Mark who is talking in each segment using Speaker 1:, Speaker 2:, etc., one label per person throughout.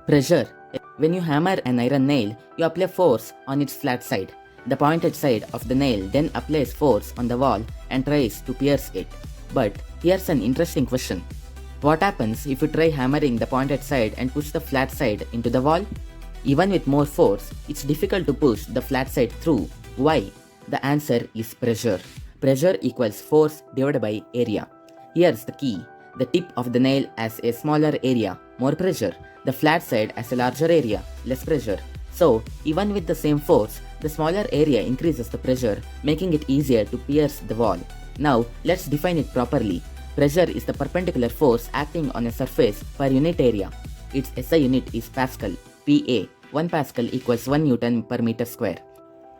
Speaker 1: Pressure. When you hammer an iron nail, you apply force on its flat side. The pointed side of the nail then applies force on the wall and tries to pierce it. But here's an interesting question. What happens if you try hammering the pointed side and push the flat side into the wall? Even with more force, it's difficult to push the flat side through. Why? The answer is pressure. Pressure equals force divided by area. Here's the key. The tip of the nail has a smaller area, more pressure. The flat side has a larger area, less pressure. So, even with the same force, the smaller area increases the pressure, making it easier to pierce the wall. Now, let's define it properly. Pressure is the perpendicular force acting on a surface per unit area. Its SI unit is Pascal, PA. 1 Pascal equals 1 Newton per meter square.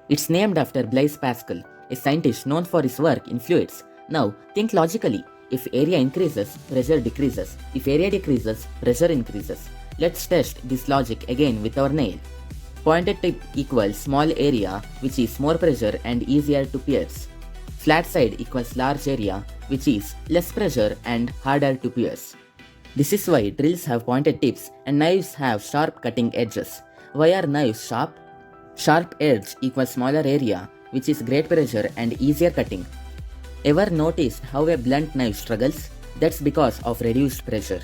Speaker 1: It's named after Blaise Pascal, a scientist known for his work in fluids. Now, think logically. If area increases, pressure decreases. If area decreases, pressure increases. Let's test this logic again with our nail. Pointed tip equals small area, which is more pressure and easier to pierce. Flat side equals large area, which is less pressure and harder to pierce. This is why drills have pointed tips and knives have sharp cutting edges. Why are knives sharp? Sharp edge equals smaller area, which is great pressure and easier cutting. Ever noticed how a blunt knife struggles? That's because of reduced pressure.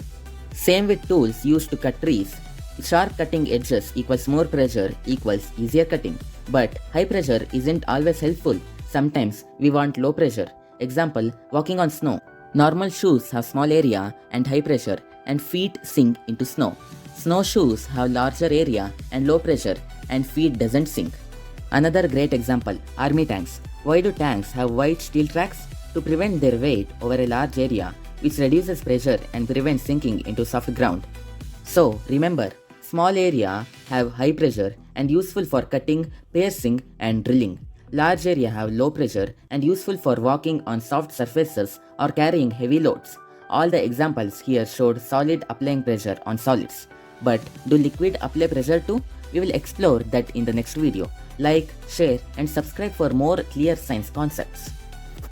Speaker 1: Same with tools used to cut trees. Sharp cutting edges equals more pressure equals easier cutting. But high pressure isn't always helpful. Sometimes we want low pressure. Example, walking on snow. Normal shoes have small area and high pressure and feet sink into snow. Snowshoes have larger area and low pressure and feet doesn't sink. Another great example, army tanks. Why do tanks have wide steel tracks? To prevent their weight over a large area, which reduces pressure and prevents sinking into soft ground. So remember, small area have high pressure and useful for cutting, piercing and drilling. Large area have low pressure and useful for walking on soft surfaces or carrying heavy loads. All the examples here showed solid applying pressure on solids. But do liquid apply pressure too? We will explore that in the next video. Like, share and subscribe for more clear science concepts.